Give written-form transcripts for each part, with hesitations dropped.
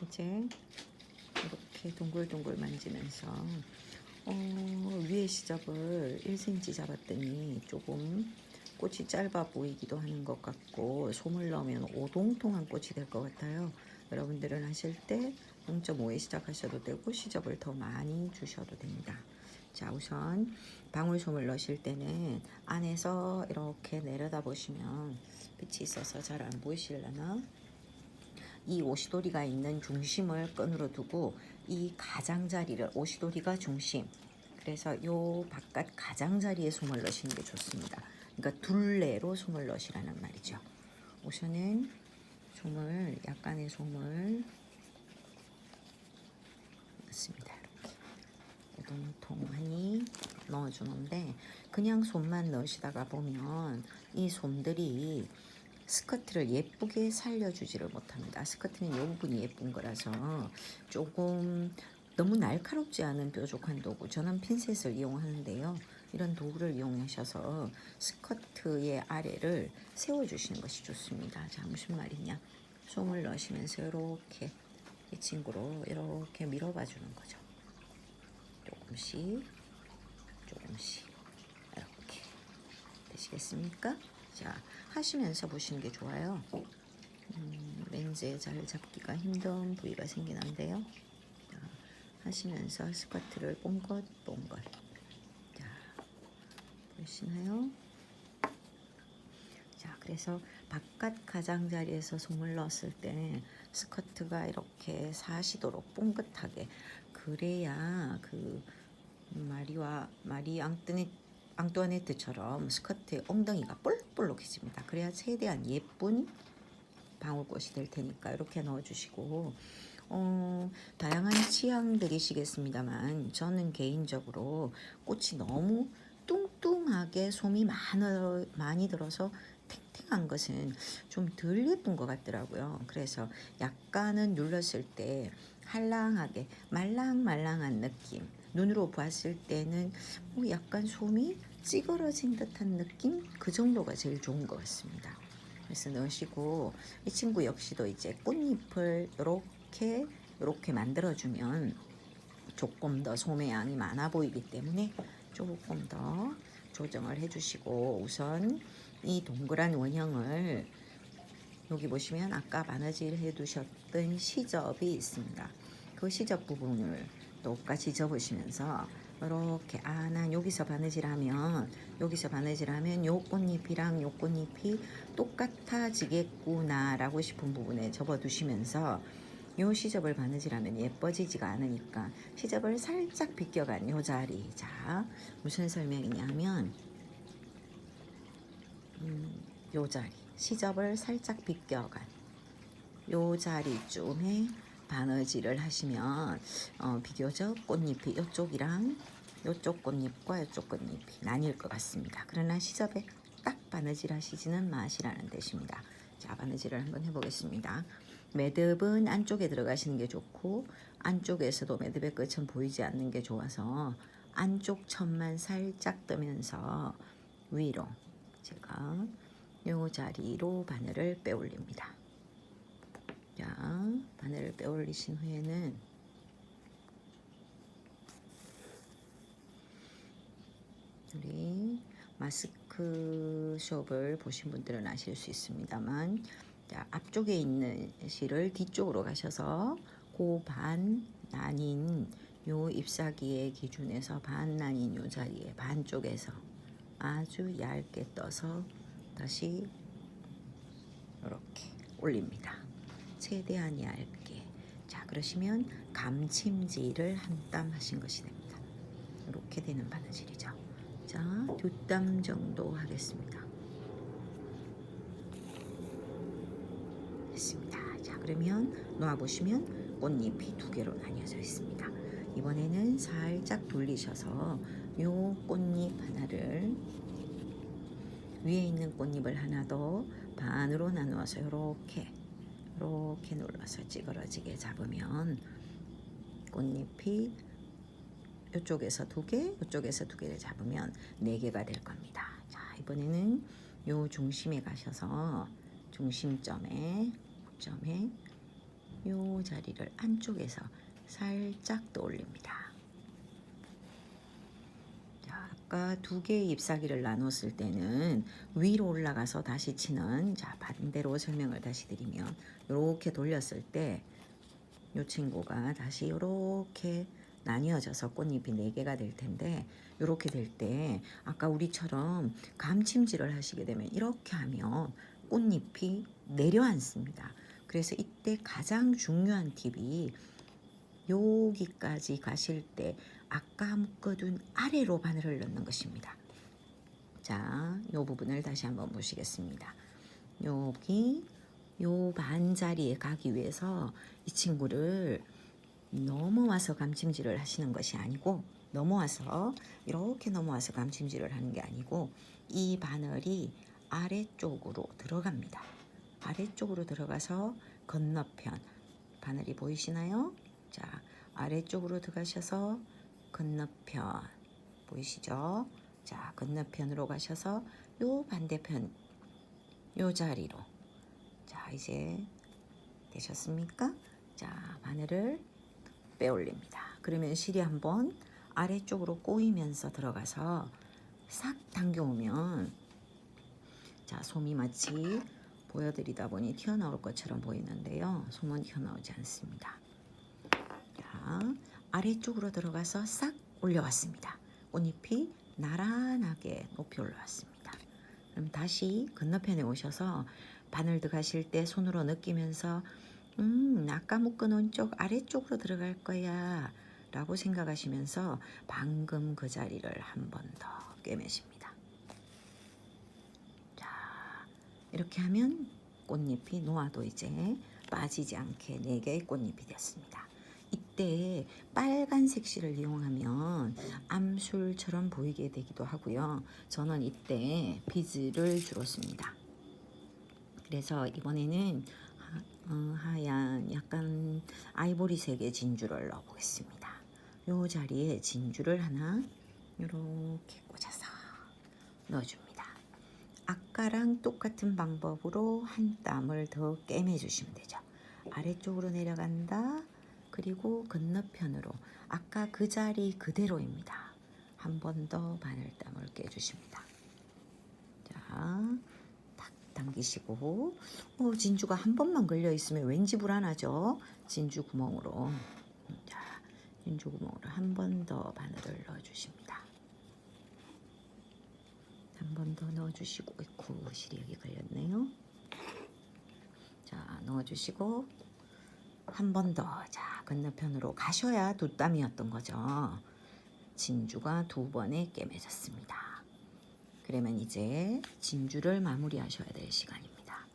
이제 이렇게 동글동글 만지면서 위에 시접을 1cm 잡았더니 조금 꽃이 짧아 보이기도 하는 것 같고 솜을 넣으면 오동통한 꽃이 될 것 같아요. 여러분들은 하실 때 0.5에 시작하셔도 되고 시접을 더 많이 주셔도 됩니다. 자, 우선 방울솜을 넣으실 때는 안에서 이렇게 내려다 보시면 빛이 있어서 잘 안 보이실려나? 이 오시도리가 있는 중심을 끈으로 두고 이 가장자리를, 오시도리가 중심, 그래서 요 바깥 가장자리에 솜을 넣으시는 게 좋습니다. 그러니까 둘레로 솜을 넣으시라는 말이죠. 우선은 솜을, 약간의 솜을 넣습니다. 이렇게 오동통하니 넣어주는데, 그냥 솜만 넣으시다가 보면 이 솜들이 스커트를 예쁘게 살려주지를 못합니다. 스커트는 이 부분이 예쁜 거라서 조금 너무 날카롭지 않은 뾰족한 도구, 저는 핀셋을 이용하는데요. 이런 도구를 이용하셔서 스커트의 아래를 세워주시는 것이 좋습니다. 자, 무슨 말이냐? 솜을 넣으시면서 이렇게 이 친구로 이렇게 밀어봐 주는 거죠. 조금씩 조금씩 이렇게 되시겠습니까? 자, 하시면서 보시는 게 좋아요. 렌즈에 잘 잡기가 힘든 부위가 생기는데요. 자, 하시면서 스커트를 뽕긋뽕긋. 자, 보이시나요? 자, 그래서 바깥 가장자리에서 솜을 넣었을 때 스커트가 이렇게 사시도록 뽕긋하게, 그래야 그 마리 앙뚜아네트처럼 스커트의 엉덩이가 볼록볼록해집니다. 그래야 최대한 예쁜 방울꽃이 될 테니까 이렇게 넣어주시고, 다양한 취향들이시겠습니다만 저는 개인적으로 꽃이 너무 뚱뚱하게 솜이 많이 들어서 탱탱한 것은 좀 덜 예쁜 것 같더라고요. 그래서 약간은 눌렀을 때 할랑하게 말랑말랑한 느낌, 눈으로 봤을 때는 약간 솜이 찌그러진 듯한 느낌, 그 정도가 제일 좋은 것 같습니다. 그래서 넣으시고, 이 친구 역시도 이제 꽃잎을 이렇게 만들어주면 조금 더 솜의 양이 많아 보이기 때문에 조금 더 조정을 해주시고, 우선 이 동그란 원형을, 여기 보시면 아까 바느질 해두셨던 시접이 있습니다. 그 시접 부분을 똑같이 접으시면서 이렇게, 난 여기서 바느질하면 요 꽃잎이랑 요 꽃잎이 똑같아지겠구나 라고 싶은 부분에 접어두시면서, 요 시접을 바느질하면 예뻐지지가 않으니까 시접을 살짝 비껴간 요 자리. 자, 무슨 설명이냐면 요 자리, 시접을 살짝 비껴간 요 자리쯤에 바느질을 하시면 비교적 꽃잎이 이쪽이랑 이쪽 꽃잎과 이쪽 꽃잎이 나뉠 것 같습니다. 그러나 시접에 딱 바느질 하시지는 마시라는 뜻입니다. 자, 바느질을 한번 해보겠습니다. 매듭은 안쪽에 들어가시는 게 좋고, 안쪽에서도 매듭의 끝은 보이지 않는 게 좋아서 안쪽 천만 살짝 뜨면서 위로 제가 요 자리로 바늘을 빼올립니다. 자, 바늘을 빼올리신 후에는 우리 마스크숍을 보신 분들은 아실 수 있습니다만, 자, 앞쪽에 있는 실을 뒤쪽으로 가셔서 그 반 나뉜 요 잎사귀의 기준에서 반 나뉜 요 자리에 반쪽에서 아주 얇게 떠서 다시 이렇게 올립니다. 최대한 얇게. 자, 그러시면 감침질을 한 땀 하신 것이 됩니다. 이렇게 되는 바느질이죠. 자, 2땀 정도 하겠습니다. 됐습니다. 자, 그러면 놓아보시면 꽃잎이 2개로 나뉘어져 있습니다. 이번에는 살짝 돌리셔서 요 꽃잎 하나를, 위에 있는 꽃잎을 하나 더 반으로 나누어서 이렇게 눌러서 찌그러지게 잡으면 꽃잎이 이쪽에서 2개, 이쪽에서 2개를 잡으면 4개가 될 겁니다. 자, 이번에는 요 중심에 가셔서 중심점에 요 자리를 안쪽에서 살짝 떠올립니다. 자, 아까 두 개의 잎사귀를 나눴을 때는 위로 올라가서 다시 치는, 자, 반대로 설명을 다시 드리면 이렇게 돌렸을 때 이 친구가 다시 이렇게 나뉘어져서 꽃잎이 4개가 될 텐데, 이렇게 될 때 아까 우리처럼 감침질을 하시게 되면 이렇게 하면 꽃잎이 내려앉습니다. 그래서 이때 가장 중요한 팁이 여기까지 가실 때 아까 묶어둔 아래로 바늘을 넣는 것입니다. 자, 이 부분을 다시 한번 보시겠습니다. 여기 요 반자리에 가기 위해서 이 친구를 넘어와서 감침질을 하시는 것이 아니고, 넘어와서 이렇게 넘어와서 감침질을 하는 게 아니고, 이 바늘이 아래쪽으로 들어갑니다. 아래쪽으로 들어가서 건너편, 바늘이 보이시나요? 자, 아래쪽으로 들어가셔서 건너편 보이시죠? 자, 건너편으로 가셔서 요 반대편 요 자리로, 자, 이제 되셨습니까? 자, 바늘을 빼올립니다. 그러면 실이 한번 아래쪽으로 꼬이면서 들어가서 싹 당겨오면, 자, 솜이 마치 보여드리다 보니 튀어나올 것처럼 보이는데요, 솜은 튀어나오지 않습니다. 자, 아래쪽으로 들어가서 싹 올려왔습니다. 꽃잎이 나란하게 높이 올라왔습니다. 그럼 다시 건너편에 오셔서 바늘 들어가실 때 손으로 느끼면서 아까 묶어놓은 쪽 아래쪽으로 들어갈 거야 라고 생각하시면서 방금 그 자리를 한 번 더 꿰매십니다. 자, 이렇게 하면 꽃잎이 놓아도 이제 빠지지 않게 4개의 꽃잎이 됐습니다. 이때 빨간색 실을 이용하면 암술처럼 보이게 되기도 하고요. 저는 이때 비즈를 주로 씁니다. 그래서 이번에는 하얀 약간 아이보리색의 진주를 넣어 보겠습니다. 요 자리에 진주를 하나 이렇게 꽂아서 넣어줍니다. 아까랑 똑같은 방법으로 한 땀을 더 꿰매 주시면 되죠. 아래쪽으로 내려간다. 그리고 건너편으로, 아까 그 자리 그대로입니다. 한 번 더 바늘땀을 꿰주십니다. 자, 딱 당기시고, 진주가 한 번만 걸려 있으면 왠지 불안하죠. 진주 구멍으로, 자, 진주 구멍으로 한 번 더 바늘을 넣어주십니다. 한 번 더 넣어주시고, 실이 여기 걸렸네요. 자, 넣어주시고 한 번 더, 자, 건너편으로 가셔야 2땀이었던 거죠. 진주가 2번에 꿰매졌습니다. 그러면 이제 진주를 마무리하셔야 될 시간입니다.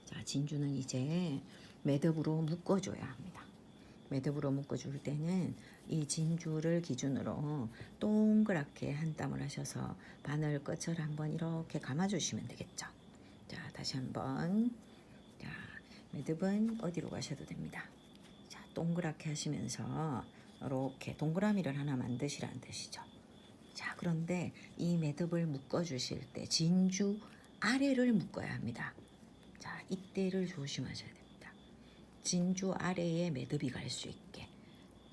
자, 진주는 이제 매듭으로 묶어줘야 합니다. 매듭으로 묶어줄 때는 이 진주를 기준으로 동그랗게 한 땀을 하셔서 바늘 끝을 한번 이렇게 감아주시면 되겠죠. 자, 다시 한번. 자, 매듭은 어디로 가셔도 됩니다. 자, 동그랗게 하시면서 이렇게 동그라미를 하나 만드시라는 뜻이죠. 자, 그런데 이 매듭을 묶어 주실 때 진주 아래를 묶어야 합니다. 자, 이때를 조심하셔야 됩니다. 진주 아래에 매듭이 갈 수 있게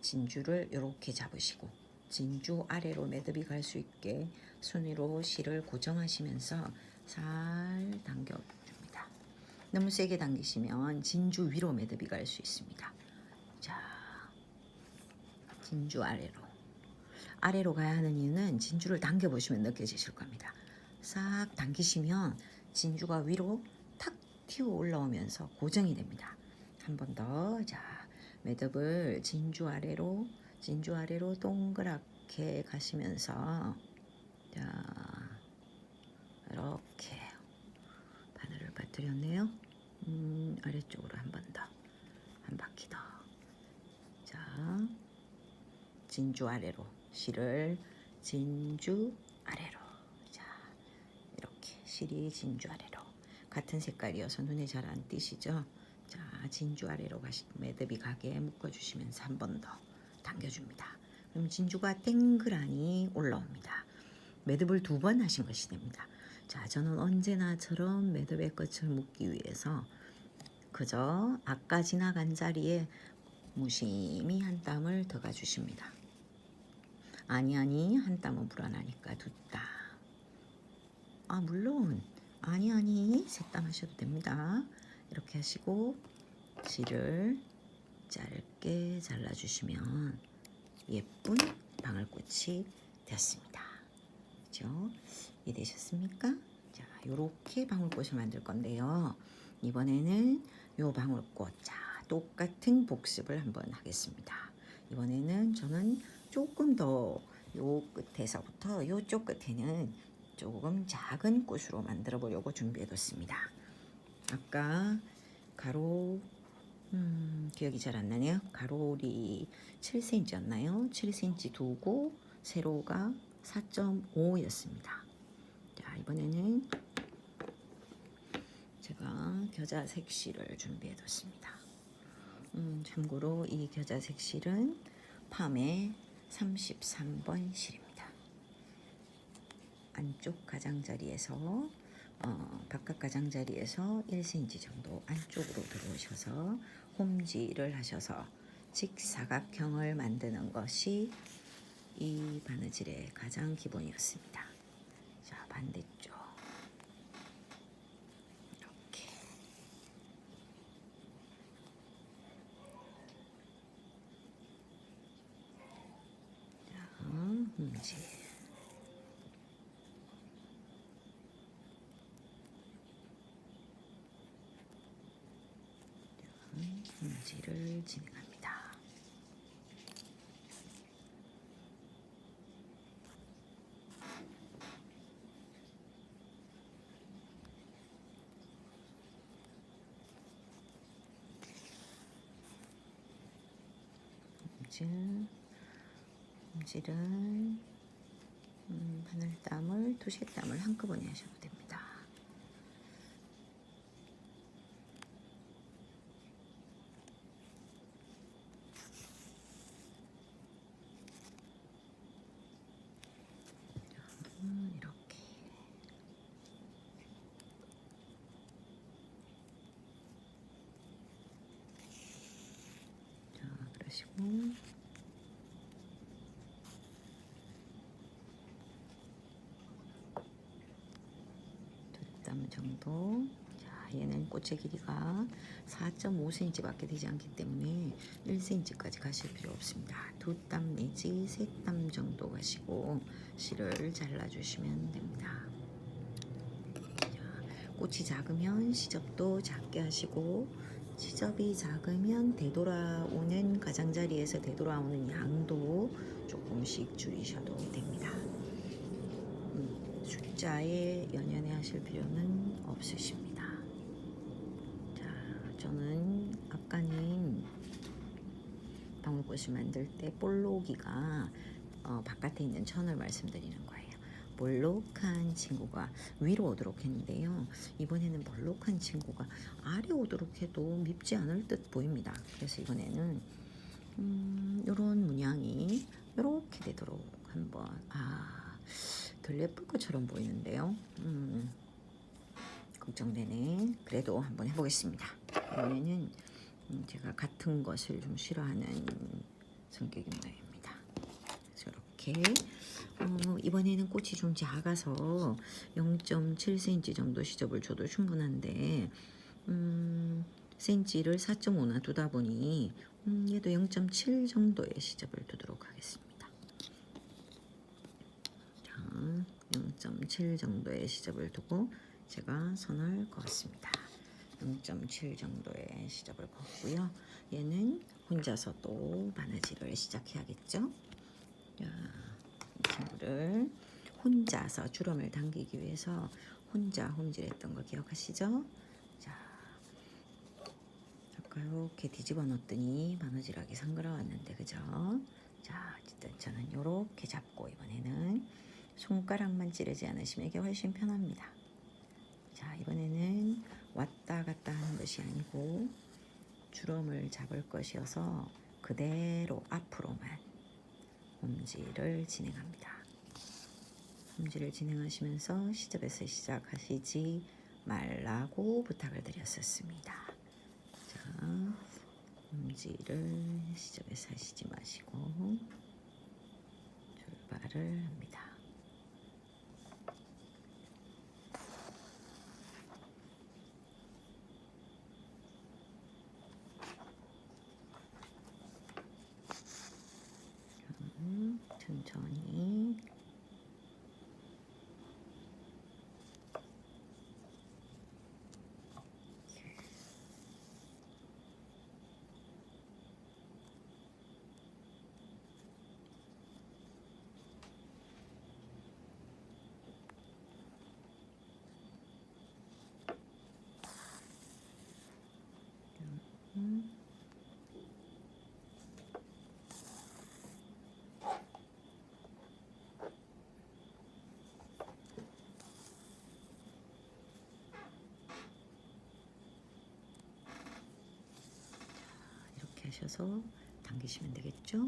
진주를 이렇게 잡으시고, 진주 아래로 매듭이 갈 수 있게 손으로 실을 고정하시면서 살 당겨줍니다. 너무 세게 당기시면 진주 위로 매듭이 갈 수 있습니다. 자, 진주 아래로 가야 하는 이유는 진주를 당겨보시면 느껴지실 겁니다. 싹 당기시면 진주가 위로 탁 튀어 올라오면서 고정이 됩니다. 한 번 더. 자, 매듭을 진주 아래로 동그랗게 가시면서, 자, 이렇게 바늘을 빠뜨렸네요. 아래쪽으로 한 번 더, 한 바퀴 더. 자, 진주 아래로 실을 진주 아래로, 자, 이렇게 실이 진주 아래로 같은 색깔이어서 눈에 잘 안 띄시죠? 자, 진주 아래로 매듭이 가게 묶어주시면서 한 번 더 당겨줍니다. 그럼 진주가 땡그라니 올라옵니다. 매듭을 2번 하신 것이 됩니다. 자, 저는 언제나처럼 매듭의 끝을 묶기 위해서 그저 아까 지나간 자리에 무심히 한 땀을 더 가주십니다. 아니 한 땀은 불안하니까 두 땀. 물론 아니 세 땀 하셔도 됩니다. 이렇게 하시고 실을 짧게 잘라주시면 예쁜 방울꽃이 되었습니다. 그죠? 이해되셨습니까? 자, 요렇게 방울꽃을 만들 건데요. 이번에는 요 방울꽃, 자, 똑같은 복습을 한번 하겠습니다. 이번에는 저는 조금 더 요 끝에서부터 요쪽 끝에는 조금 작은 꽃으로 만들어 보려고 준비해 뒀습니다. 아까 가로 기억이 잘 안 나네요. 가로리 7cm였나요? 7cm 두고 세로가 4.5였습니다. 자, 이번에는 제가 겨자 색실을 준비해 뒀습니다. 참고로 이 겨자 색실은 팜의 33번 실입니다. 안쪽 가장자리에서 바깥 가장자리에서 1cm 정도 안쪽으로 들어오셔서 홈질을 하셔서 직사각형을 만드는 것이 이 바느질의 가장 기본이었습니다. 자, 반대쪽 이렇게 홈질 홈질을 진행합니다. 홈질은 바늘땀을 두세 땀을 한꺼번에 하셔도 됩니다. 이렇게 자, 그러시고 두 땀 정도. 자, 얘는 꽃의 길이가 4.5cm 밖에 되지 않기 때문에 1cm까지 가실 필요 없습니다. 두 땀 내지 세 땀 정도 가시고 실을 잘라주시면 됩니다. 자, 꽃이 작으면 시접도 작게 하시고 시접이 작으면 되돌아오는 가장자리에서 되돌아오는 양도 조금씩 줄이셔도 됩니다. 숫자에 연연해 하실 필요는 없으십니다. 자, 저는 아까는 방울꽃을 만들 때 볼록이가 바깥에 있는 천을 말씀드리는 거예요. 볼록한 친구가 위로 오도록 했는데요. 이번에는 볼록한 친구가 아래 오도록 해도 밉지 않을 듯 보입니다. 그래서 이번에는 이런 문양이 이렇게 되도록 한번 덜 예쁠 것처럼 보이는데요. 걱정되네. 그래도 한번 해보겠습니다. 이번에는 제가 같은 것을 좀 싫어하는 성격인 모양입니다. 그래서 이렇게 이번에는 꽃이 좀 작아서 0.7cm 정도 시접을 줘도 충분한데 cm를 4.5나 두다 보니 얘도 0.7 정도의 시접을 두도록 하겠습니다. 자, 0.7 정도의 시접을 두고 제가 선을 그었습니다. 0.7 정도의 시접을 그었고요. 얘는 혼자서 또 바느질을 시작해야겠죠. 자, 이 친구를 혼자서 주름을 당기기 위해서 혼자 홈질했던 거 기억하시죠? 자, 아까 이렇게 뒤집어 놓더니 바느질하기 상그러웠는데 그죠? 자, 어쨌든 저는 이렇게 잡고 이번에는 손가락만 찌르지 않으시면 이게 훨씬 편합니다. 자, 이번에는 왔다 갔다 하는 것이 아니고 주름을 잡을 것이어서 그대로 앞으로만 홈질을 진행합니다. 홈질을 진행하시면서 시접에서 시작하시지 말라고 부탁을 드렸었습니다. 엄지를 시접에서 하시지 마시고 출발을 합니다. 천천히 이렇게 하셔서 당기시면 되겠죠?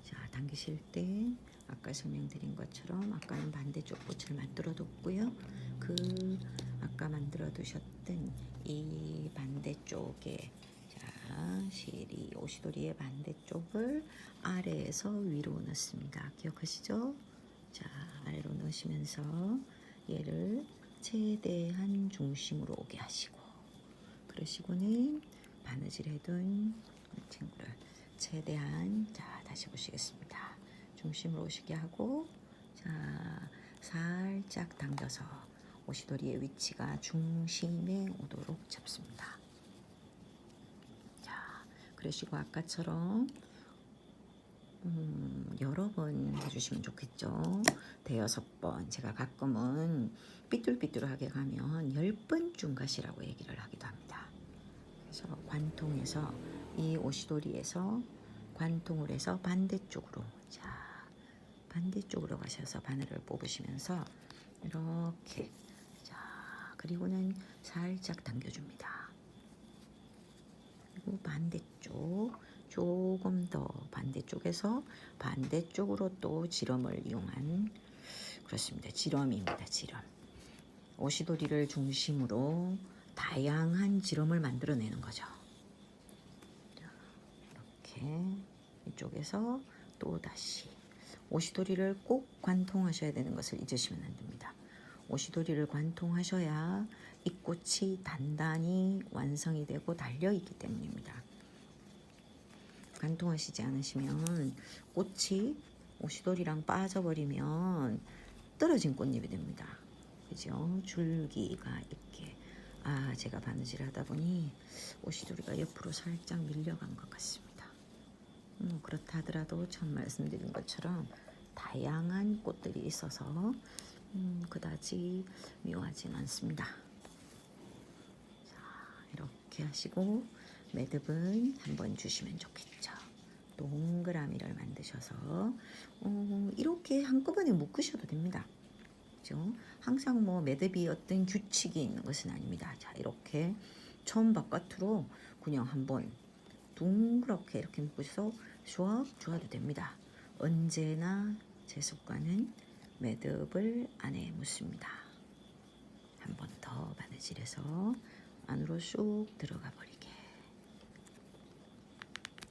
자, 당기실 때 아까 설명드린 것처럼 아까는 반대쪽 꽃을 만들어 뒀고요. 그 아까 만들어 두셨던 이 반대쪽에 자, 실이 오시도리의 반대쪽을 아래에서 위로 넣습니다. 기억하시죠? 자, 아래로 넣으시면서 얘를 최대한 중심으로 오게 하시고 그러시고는 바느질 해둔 친구를 최대한 자 다시 보시겠습니다. 중심으로 오시게 하고 자 살짝 당겨서 오시도리의 위치가 중심에 오도록 잡습니다. 자 그러시고 아까처럼 여러 번 해주시면 좋겠죠. 대여섯 번. 제가 가끔은 삐뚤삐뚤하게 가면 10번쯤 가시라고 얘기를 하기도 합니다. 그래서 관통해서 이 오시도리에서 관통을 해서 반대쪽으로 자 반대쪽으로 가셔서 바늘을 뽑으시면서 이렇게 자 그리고는 살짝 당겨줍니다. 그리고 반대쪽 조금 더 반대쪽에서 반대쪽으로 또 지럼을 이용한 그렇습니다. 지럼입니다. 지럼. 오시도리를 중심으로 다양한 지럼을 만들어내는 거죠. 이렇게 이쪽에서 또 다시 오시도리를 꼭 관통하셔야 되는 것을 잊으시면 안 됩니다. 오시도리를 관통하셔야 이 꽃이 단단히 완성이 되고 달려있기 때문입니다. 관통하시지 않으시면 꽃이 오시도리랑 빠져버리면 떨어진 꽃잎이 됩니다. 그죠? 줄기가 이렇게 제가 바느질 하다 보니 오시도리가 옆으로 살짝 밀려간 것 같습니다. 그렇다 하더라도 처음 말씀드린 것처럼 다양한 꽃들이 있어서 그다지 묘하진 않습니다. 자, 이렇게 하시고 매듭은 한번 주시면 좋겠죠. 동그라미를 만드셔서 이렇게 한꺼번에 묶으셔도 됩니다. 그죠? 항상 뭐 매듭이 어떤 규칙이 있는 것은 아닙니다. 자, 이렇게 처음 바깥으로 그냥 한번 둥그렇게 이렇게 묶으셔서 슈악 줘도 됩니다. 언제나 제 습관은 매듭을 안에 묻습니다. 한 번 더 바느질해서 안으로 쑥 들어가 버리게.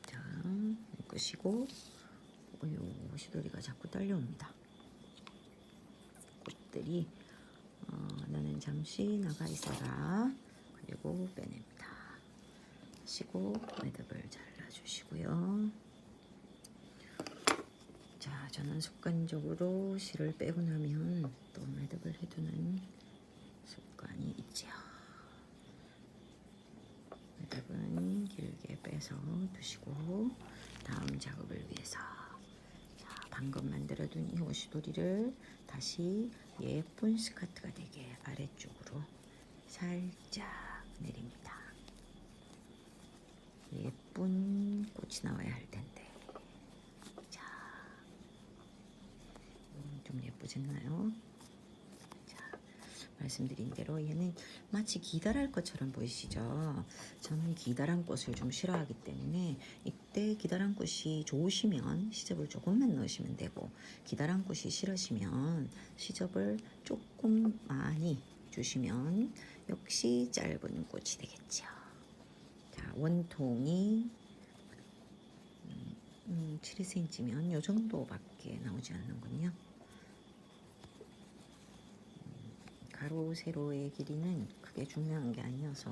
자, 묶으시고 오시도리가 자꾸 딸려옵니다. 꽃들이 너는 잠시 나가 있어라. 그리고 빼냅니다. 하시고 매듭을 잘라주시고요. 자, 저는 습관적으로 실을 빼고 나면 또 매듭을 해두는 습관이 있지요. 매듭은 길게 빼서 두시고 다음 작업을 위해서 자, 방금 만들어둔 이 오시도리를 다시 예쁜 스커트가 되게 아래쪽으로 살짝 내립니다. 예쁜 꽃이 나와야 할 텐데 자, 좀 예쁘졌나요? 자, 말씀드린 대로 얘는 마치 기다랄 것처럼 보이시죠? 저는 기다란 꽃을 좀 싫어하기 때문에 이때 기다란 꽃이 좋으시면 시접을 조금만 넣으시면 되고 기다란 꽃이 싫으시면 시접을 조금 많이 주시면 역시 짧은 꽃이 되겠죠. 자, 자, 원통이 72cm면 요 정도밖에 나오지 않는군요. 가로 세로의 길이는 크게 중요한 게 아니어서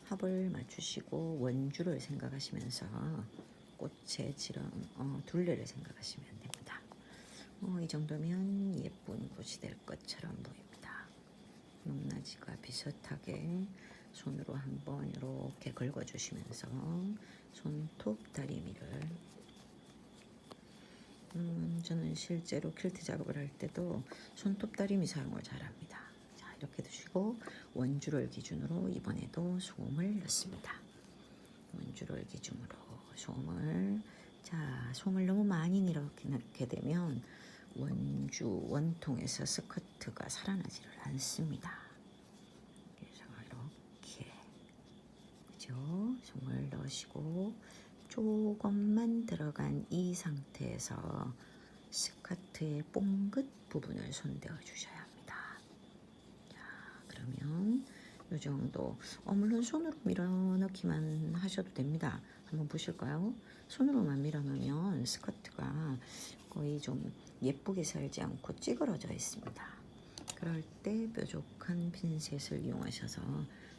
합을 맞추시고 원주를 생각하시면서 꽃의 지름, 둘레를 생각하시면 됩니다. 이 정도면 예쁜 꽃이 될 것처럼 보입니다. 높낮이가 비슷하게 손으로 한번 이렇게 긁어주시면서 손톱 다리미를 저는 실제로 퀼트 작업을 할 때도 손톱 다리미 사용을 잘합니다. 자, 이렇게 두시고 원줄을 기준으로 이번에도 솜을 넣습니다. 원줄을 기준으로 솜을, 자, 솜을 너무 많이 이렇게 넣게 되면 원통에서 스커트가 살아나지를 않습니다. 그래서 이렇게, 그죠? 솜을 넣으시고 조금만 들어간 이 상태에서 스커트의 뽕끝 부분을 손대어 주셔야 합니다. 자, 그러면 이 정도. 물론 손으로 밀어넣기만 하셔도 됩니다. 한번 보실까요? 손으로만 밀어넣으면 스커트가 거의 좀 예쁘게 살지 않고 찌그러져 있습니다. 그럴 때 뾰족한 핀셋을 이용하셔서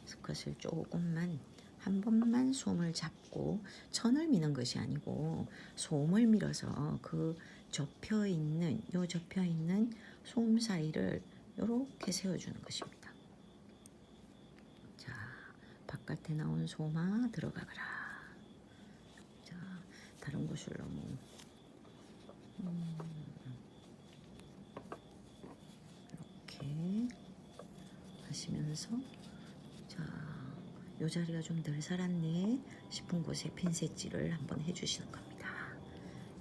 스커트를 조금만, 한 번만 솜을 잡고, 천을 미는 것이 아니고 솜을 밀어서 그 접혀있는 솜 사이를 이렇게 세워주는 것입니다. 자, 바깥에 나온 솜아 들어가거라. 자, 다른 곳을 너무 이렇게 하시면서, 자, 요 자리가 좀 덜 살았네 싶은 곳에 핀셋질을 한번 해주시는 겁니다.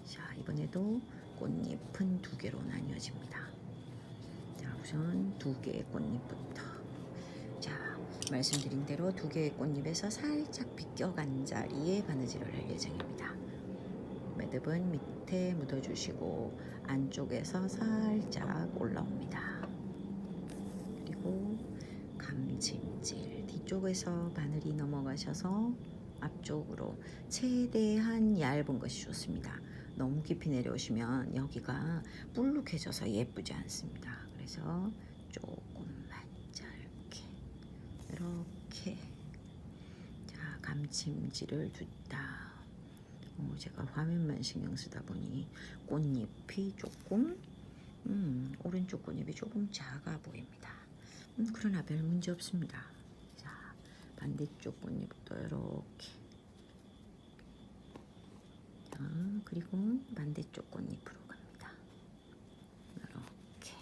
자, 이번에도 꽃잎은 2개로 나뉘어집니다. 자, 우선 2개의 꽃잎부터. 자, 말씀드린 대로 2개의 꽃잎에서 살짝 비껴간 자리에 바느질을 할 예정입니다. 매듭은 밑에 묻어주시고 안쪽에서 살짝 올라옵니다. 그리고 감침질, 뒤쪽에서 바늘이 넘어가셔서 앞쪽으로 최대한 얇은 것이 좋습니다. 너무 깊이 내려오시면 여기가 불룩해져서 예쁘지 않습니다. 그래서 조금만 짧게 이렇게, 자, 감침질을 줬다. 제가 화면만 신경 쓰다 보니 꽃잎이 조금 오른쪽 꽃잎이 조금 작아 보입니다. 그러나 별 문제 없습니다. 자, 반대쪽 꽃잎도 이렇게, 자, 그리고 반대쪽 꽃잎으로 갑니다. 이렇게.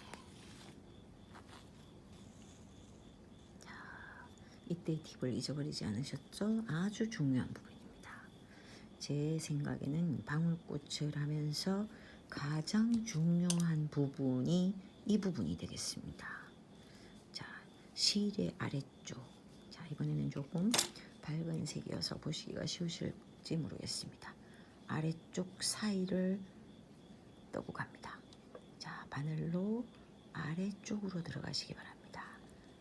자, 이때 팁을 잊어버리지 않으셨죠? 아주 중요한 부분입니다. 제 생각에는 방울꽃을 하면서 가장 중요한 부분이 이 부분이 되겠습니다. 자, 실의 아래쪽. 자, 이번에는 조금 밝은 색이어서 보시기가 쉬우실지 모르겠습니다. 아래쪽 사이를 떠고 갑니다. 자, 바늘로 아래쪽으로 들어가시기 바랍니다.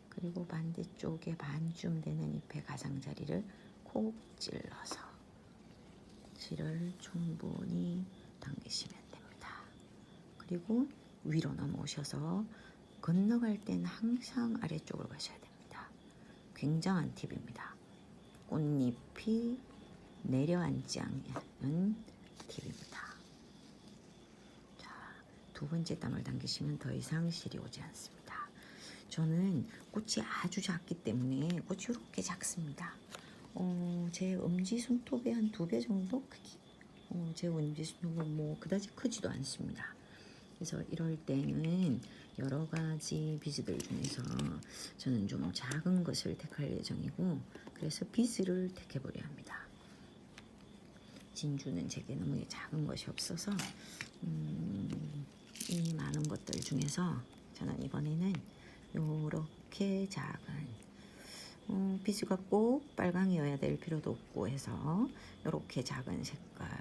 그리고 반대쪽에 반쯤 되는 잎의 가장자리를 콕 찔러서 실을 충분히 당기시면 됩니다. 그리고 위로 넘어오셔서 건너갈 때는 항상 아래쪽으로 가셔야 됩니다. 굉장한 팁입니다. 꽃잎이 내려앉지 않는 팁입니다. 자, 2번째 땀을 당기시면 더 이상 실이 오지 않습니다. 저는 꽃이 아주 작기 때문에 꽃이 이렇게 작습니다. 제 엄지손톱의 한 2배 정도 크기? 제 엄지손톱은 뭐 그다지 크지도 않습니다. 그래서 이럴 때는 여러 가지 비즈들 중에서 저는 좀 작은 것을 택할 예정이고, 그래서 비즈를 택해보려 합니다. 진주는 제게 너무 작은 것이 없어서 이 많은 것들 중에서 저는 이번에는 요렇게 작은, 비즈가 꼭 빨강이어야 될 필요도 없고 해서 이렇게 작은 색깔을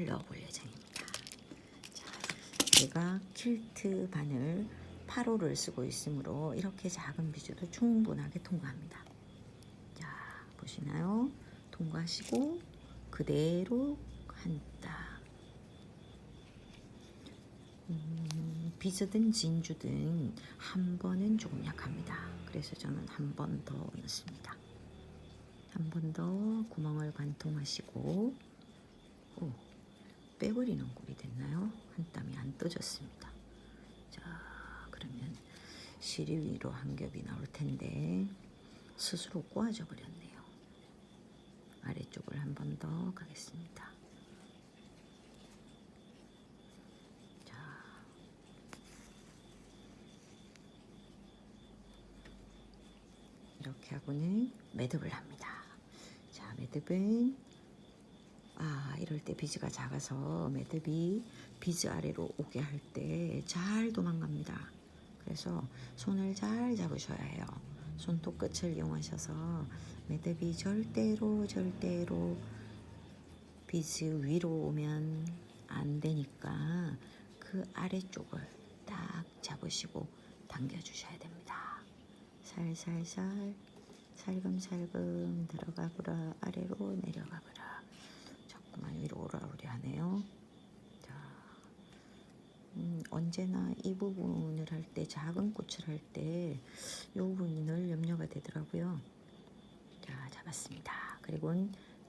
넣어볼 예정입니다. 자, 제가 퀼트 바늘 8호를 쓰고 있으므로 이렇게 작은 비즈도 충분하게 통과합니다. 자, 보시나요? 통과하시고 그대로 한 땀. 비즈든 진주든 한 번은 조금 약합니다. 그래서 저는 한 번 더 넣습니다. 한 번 더 구멍을 관통하시고, 오, 빼버리는 꼴이 됐나요? 한 땀이 안 떠졌습니다. 자, 그러면 시리 위로 한 겹이 나올 텐데 스스로 꼬아져 버렸네요. 아래쪽을 한 번 더 가겠습니다. 이렇게 하고는 매듭을 합니다. 자, 매듭은 이럴 때 비즈가 작아서 매듭이 비즈 아래로 오게 할 때 잘 도망갑니다. 그래서 손을 잘 잡으셔야 해요. 손톱 끝을 이용하셔서 매듭이 절대로 비즈 위로 오면 안 되니까 그 아래쪽을 딱 잡으시고 당겨주셔야 됩니다. 살살살 살금살금 들어가보라, 아래로 내려가보라. 자꾸만 위로 오라오리 하네요. 자, 언제나 이 부분을 할 때, 작은 꽃을 할 때 이 부분이 늘 염려가 되더라고요. 자, 잡았습니다. 그리고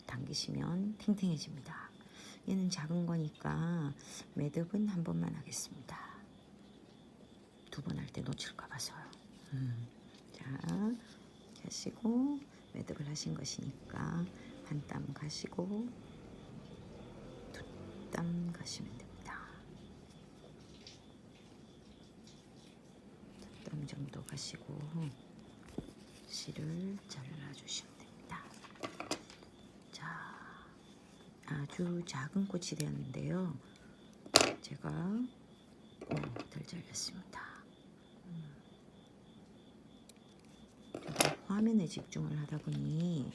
당기시면 탱탱해집니다. 얘는 작은 거니까 매듭은 한 번만 하겠습니다. 두 번 할 때 놓칠까 봐서요. 자, 하시고 매듭을 하신 것이니까 한 땀 가시고 두 땀 가시면 됩니다. 두 땀 정도 가시고 실을 잘라주시면 됩니다. 자, 아주 작은 꽃이 되었는데요. 제가 덜 잘렸습니다. 화면에 집중을 하다 보니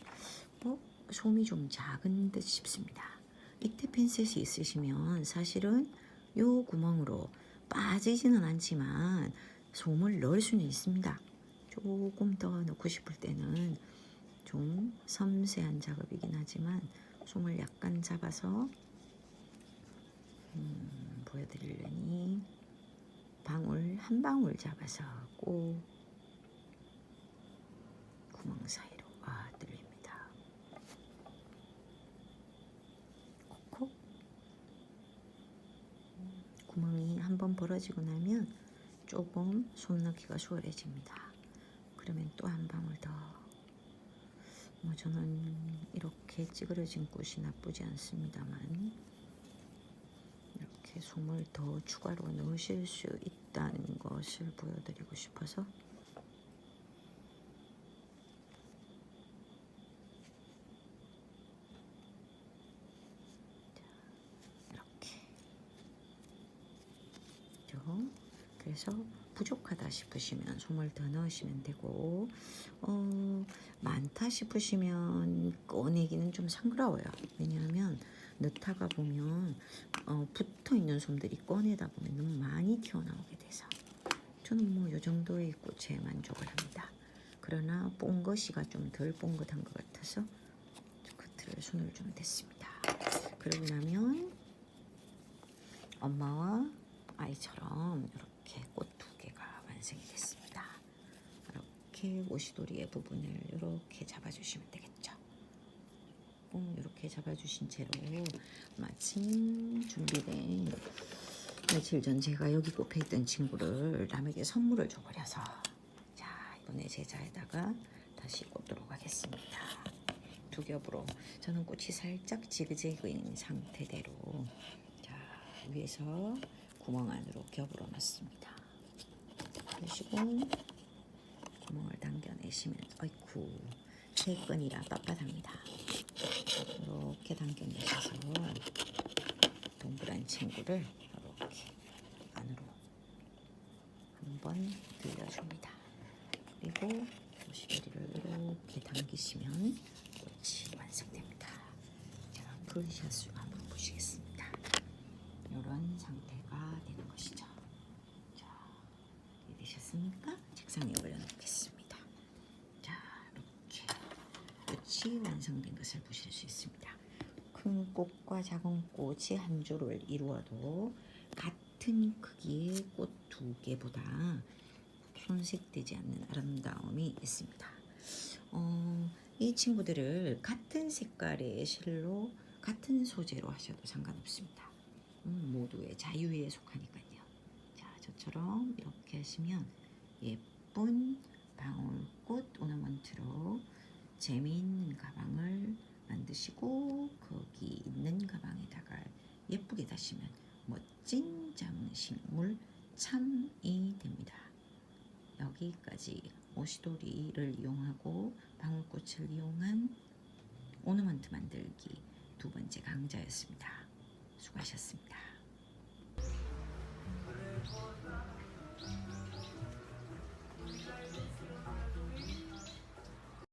솜이 좀 작은 듯 싶습니다. 이때 핀셋이 있으시면 사실은 요 구멍으로 빠지지는 않지만 솜을 넣을 수는 있습니다. 조금 더 넣고 싶을 때는 좀 섬세한 작업이긴 하지만 솜을 약간 잡아서 보여드리려니 방울 한 방울 잡아서 꼭 구멍 사이로 뚫립니다. 콕콕. 구멍이 한번 벌어지고 나면 조금 솜 넣기가 수월해집니다. 그러면 또 한 방울 더. 저는 이렇게 찌그러진 꽃이 나쁘지 않습니다만 이렇게 솜을 더 추가로 넣으실 수 있다는 것을 보여드리고 싶어서 그래서 부족하다 싶으시면 솜을 더 넣으시면 되고 많다 싶으시면 꺼내기는 좀 싱그러워요. 왜냐하면 넣다가 보면 붙어있는 솜들이 꺼내다 보면 너무 많이 튀어나오게 돼서 저는 요 정도의 꽃에 만족을 합니다. 그러나 뽕것이가 좀 덜 뽕긋한 것 같아서 끝을 손을 좀 댔습니다. 그러고 나면 엄마와 아이처럼 이렇게 꽃 두 개가 완성이 됐습니다. 이렇게 오시도리의 부분을 이렇게 잡아주시면 되겠죠. 이렇게 잡아주신 채로 마침 준비된 며칠 전 제가 여기 꼽혀 있던 친구를 남에게 선물을 줘버려서 자, 이번에 제자에다가 다시 꽂도록 하겠습니다. 두 겹으로 저는 꽃이 살짝 지그재그인 상태대로 자, 위에서 구멍 안으로 겹으로 넣습니다. 그러시고 구멍을 당겨내시면 어이쿠 세 건이라 빳빳합니다. 이렇게 당겨내셔서 동그란 친구를 이렇게 안으로 한번 들려줍니다. 그리고 오시도리를 이렇게 당기시면 꽃이 완성됩니다. 자, 풀샷으로 한번 보시겠습니다. 이런 상태가 되는 것이죠. 자, 되셨습니까? 책상에 올려놓겠습니다. 자, 이렇게 꽃이 완성된 것을 보실 수 있습니다. 큰 꽃과 작은 꽃이 한 줄을 이루어도 같은 크기의 꽃 두 개보다 손색되지 않는 아름다움이 있습니다. 이 친구들을 같은 색깔의 실로 같은 소재로 하셔도 상관없습니다. 모두의 자유에 속하니까요. 자, 저처럼 이렇게 하시면 예쁜 방울꽃 오너먼트로 재미있는 가방을 만드시고 거기 있는 가방에다가 예쁘게 다시면 멋진 장식물 참이 됩니다. 여기까지 오시도리를 이용하고 방울꽃을 이용한 오너먼트 만들기 두 번째 강좌였습니다. 수고하셨습니다.